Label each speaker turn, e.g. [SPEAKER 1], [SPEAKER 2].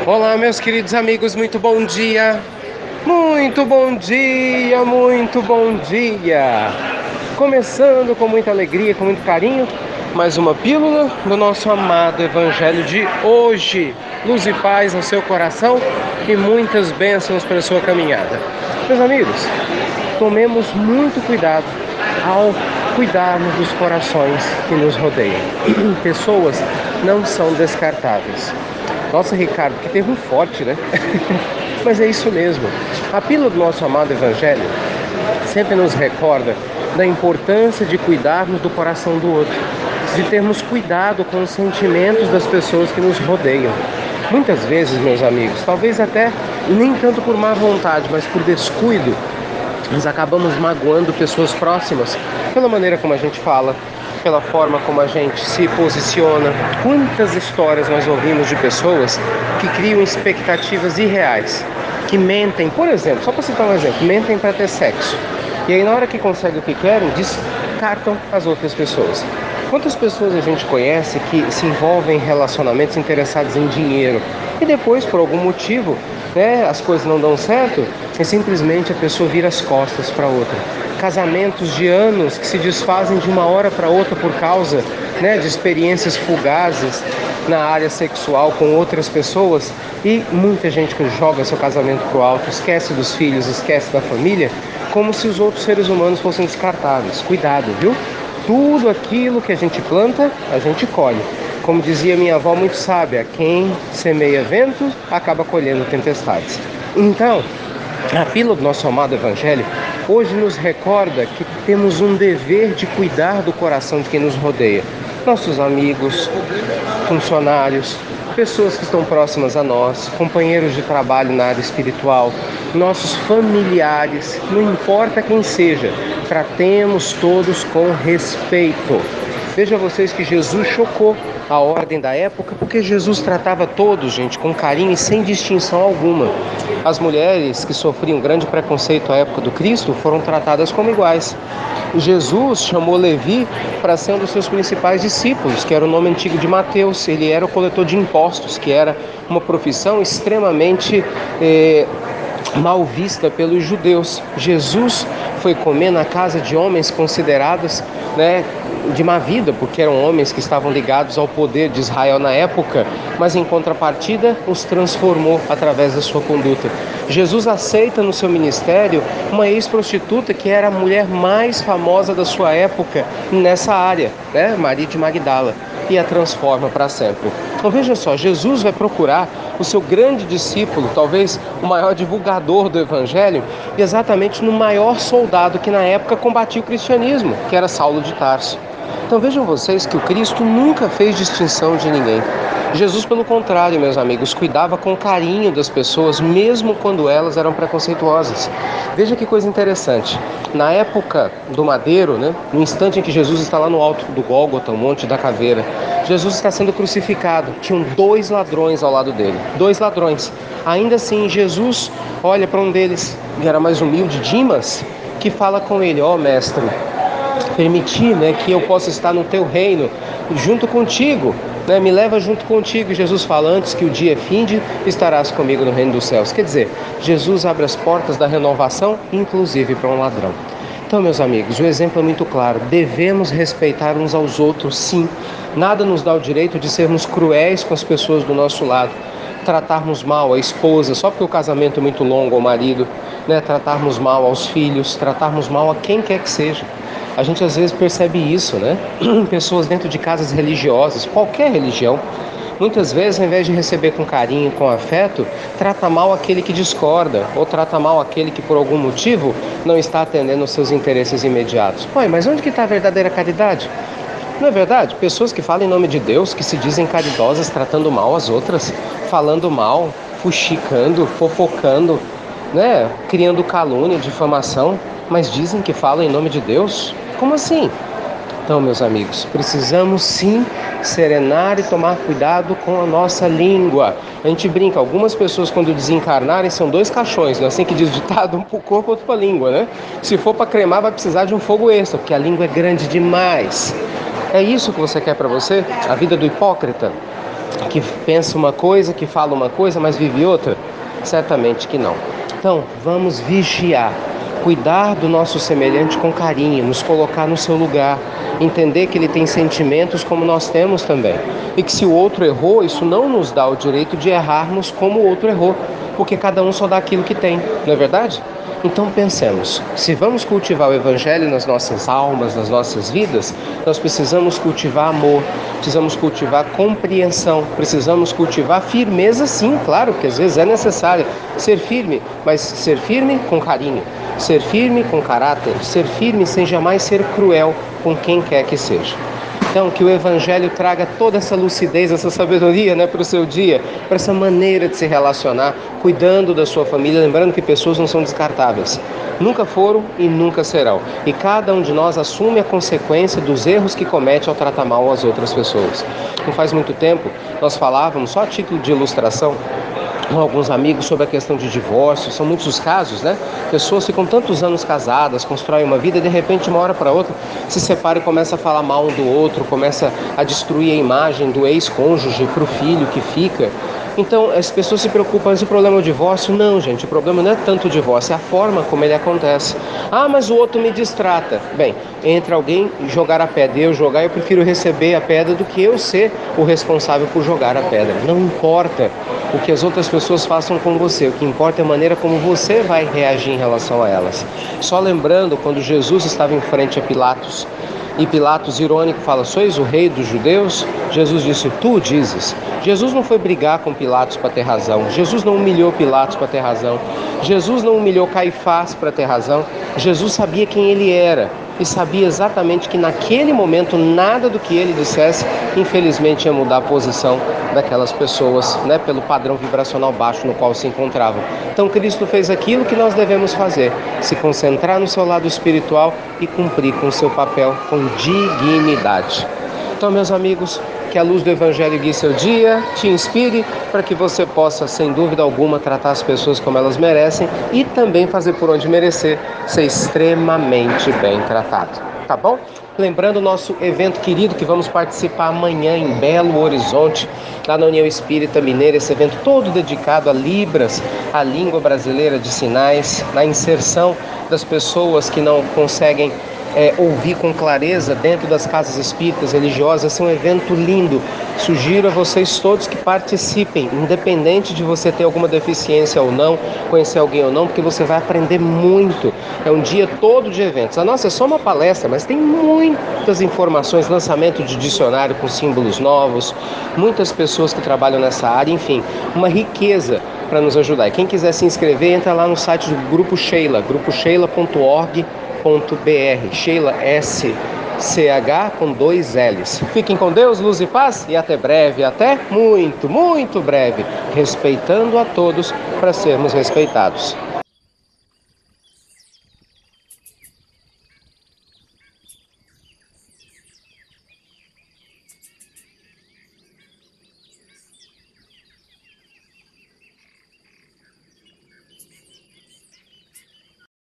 [SPEAKER 1] Olá, meus queridos amigos, muito bom dia! Muito bom dia, muito bom dia! Começando com muita alegria, com muito carinho, mais uma pílula do nosso amado Evangelho de hoje. Luz e paz ao seu coração e muitas bênçãos para a sua caminhada. Meus amigos, tomemos muito cuidado ao cuidarmos dos corações que nos rodeiam. Pessoas não são descartáveis. Nossa, Ricardo, que termo forte, né? Mas é isso mesmo. A pílula do nosso amado Evangelho sempre nos recorda da importância de cuidarmos do coração do outro, de termos cuidado com os sentimentos das pessoas que nos rodeiam. Muitas vezes, meus amigos, talvez até nem tanto por má vontade, mas por descuido, nós acabamos magoando pessoas próximas pela maneira como a gente fala, pela forma como a gente se posiciona. Quantas histórias nós ouvimos de pessoas que criam expectativas irreais, que mentem, por exemplo, só para citar um exemplo, mentem para ter sexo. E aí na hora que conseguem o que querem, descartam as outras pessoas. Quantas pessoas a gente conhece que se envolvem em relacionamentos interessados em dinheiro e depois, por algum motivo, as coisas não dão certo e simplesmente a pessoa vira as costas para outra. Casamentos de anos que se desfazem de uma hora para outra por causa de experiências fugazes na área sexual com outras pessoas, e muita gente que joga seu casamento pro alto, esquece dos filhos, esquece da família, como se os outros seres humanos fossem descartáveis. Cuidado, viu? Tudo aquilo que a gente planta, a gente colhe. Como dizia minha avó muito sábia, quem semeia vento acaba colhendo tempestades. Então, a pílula do nosso amado Evangelho hoje nos recorda que temos um dever de cuidar do coração de quem nos rodeia. Nossos amigos, funcionários, pessoas que estão próximas a nós, companheiros de trabalho na área espiritual, nossos familiares, não importa quem seja, tratemos todos com respeito. Veja vocês que Jesus chocou a ordem da época, porque Jesus tratava todos, gente, com carinho e sem distinção alguma. As mulheres que sofriam grande preconceito à época do Cristo foram tratadas como iguais. Jesus chamou Levi para ser um dos seus principais discípulos, que era o nome antigo de Mateus. Ele era o coletor de impostos, que era uma profissão extremamente mal vista pelos judeus. Jesus foi comer na casa de homens considerados de má vida, porque eram homens que estavam ligados ao poder de Israel na época, mas em contrapartida os transformou através da sua conduta. Jesus aceita no seu ministério uma ex-prostituta que era a mulher mais famosa da sua época nessa área, Maria de Magdala, e a transforma para sempre. Então veja só, Jesus vai procurar o seu grande discípulo, talvez o maior divulgador do Evangelho, exatamente no maior soldado que na época combatia o cristianismo, que era Saulo de Tarso. Então vejam vocês que o Cristo nunca fez distinção de ninguém. Jesus, pelo contrário, meus amigos, cuidava com carinho das pessoas, mesmo quando elas eram preconceituosas. Veja que coisa interessante. Na época do madeiro, no instante em que Jesus está lá no alto do Gólgota, o Monte da Caveira, Jesus está sendo crucificado. Tinham 2 ladrões ao lado dele. 2 ladrões. Ainda assim, Jesus olha para um deles, que era mais humilde, Dimas, que fala com ele: ó, mestre, permitir que eu possa estar no teu reino junto contigo, me leva junto contigo. E Jesus fala: antes que o dia finde, estarás comigo no reino dos céus. Quer dizer, Jesus abre as portas da renovação, inclusive para um ladrão. Então, meus amigos, o exemplo é muito claro. Devemos respeitar uns aos outros, sim. Nada nos dá o direito de sermos cruéis com as pessoas do nosso lado, tratarmos mal a esposa só porque o casamento é muito longo, o marido, tratarmos mal aos filhos, tratarmos mal a quem quer que seja. A gente às vezes percebe isso, Pessoas dentro de casas religiosas, qualquer religião, muitas vezes, ao invés de receber com carinho, com afeto, trata mal aquele que discorda, ou trata mal aquele que por algum motivo não está atendendo aos seus interesses imediatos. Mas onde que está a verdadeira caridade? Não é verdade? Pessoas que falam em nome de Deus, que se dizem caridosas, tratando mal as outras, falando mal, fuxicando, fofocando, criando calúnia, difamação, mas dizem que falam em nome de Deus? Como assim? Então, meus amigos, precisamos sim serenar e tomar cuidado com a nossa língua. A gente brinca, algumas pessoas quando desencarnarem são 2 caixões, não é assim que diz o ditado? Um para o corpo, outro para a língua, Se for para cremar vai precisar de um fogo extra, porque a língua é grande demais. É isso que você quer para você? A vida do hipócrita? que pensa uma coisa, que fala uma coisa, mas vive outra? Certamente que não. Então, vamos vigiar, cuidar do nosso semelhante com carinho, nos colocar no seu lugar, entender que ele tem sentimentos como nós temos também. E que se o outro errou, isso não nos dá o direito de errarmos como o outro errou, porque cada um só dá aquilo que tem, não é verdade? Então pensemos, se vamos cultivar o Evangelho nas nossas almas, nas nossas vidas, nós precisamos cultivar amor, precisamos cultivar compreensão, precisamos cultivar firmeza sim, claro, que às vezes é necessário ser firme, mas ser firme com carinho, ser firme com caráter, ser firme sem jamais ser cruel com quem quer que seja. Então, que o Evangelho traga toda essa lucidez, essa sabedoria, para o seu dia, para essa maneira de se relacionar, cuidando da sua família, lembrando que pessoas não são descartáveis. Nunca foram e nunca serão. E cada um de nós assume a consequência dos erros que comete ao tratar mal as outras pessoas. Não faz muito tempo, nós falávamos, só a título de ilustração, com alguns amigos sobre a questão de divórcio. São muitos os casos, Pessoas ficam tantos anos casadas, constroem uma vida e de repente, de uma hora para outra, se separam e começam a falar mal um do outro, começa a destruir a imagem do ex-cônjuge para o filho que fica. Então, as pessoas se preocupam, mas o problema é o divórcio? Não, gente, o problema não é tanto o divórcio, é a forma como ele acontece. Ah, mas o outro me distrata. Bem, entre alguém jogar a pedra e eu jogar, eu prefiro receber a pedra do que eu ser o responsável por jogar a pedra. Não importa o que as outras pessoas façam com você, o que importa é a maneira como você vai reagir em relação a elas. Só lembrando, quando Jesus estava em frente a Pilatos, e Pilatos, irônico, fala: sois o rei dos judeus? Jesus disse: tu dizes. Jesus não foi brigar com Pilatos para ter razão. Jesus não humilhou Pilatos para ter razão. Jesus não humilhou Caifás para ter razão. Jesus sabia quem ele era e sabia exatamente que naquele momento nada do que ele dissesse, infelizmente, ia mudar a posição daquelas pessoas, pelo padrão vibracional baixo no qual se encontravam. Então Cristo fez aquilo que nós devemos fazer: se concentrar no seu lado espiritual e cumprir com o seu papel com dignidade. Então, meus amigos, que a luz do Evangelho guie seu dia, te inspire para que você possa, sem dúvida alguma, tratar as pessoas como elas merecem e também fazer por onde merecer, ser extremamente bem tratado. Tá bom? Lembrando o nosso evento querido que vamos participar amanhã em Belo Horizonte, lá na União Espírita Mineira, esse evento todo dedicado a Libras, a língua brasileira de sinais, na inserção das pessoas que não conseguem ouvir com clareza dentro das casas espíritas religiosas. Esse é um evento lindo. Sugiro a vocês todos que participem, independente de você ter alguma deficiência ou não, conhecer alguém ou não, porque você vai aprender muito. É um dia todo de eventos. A nossa é só uma palestra, mas tem muitas informações, lançamento de dicionário com símbolos novos, muitas pessoas que trabalham nessa área, enfim, uma riqueza para nos ajudar. E quem quiser se inscrever, entra lá no site do Grupo Sheila, gruposheila.org.br, Sheila SCH com 2 L's. Fiquem com Deus, luz e paz, e até breve, até muito, muito breve, respeitando a todos para sermos respeitados.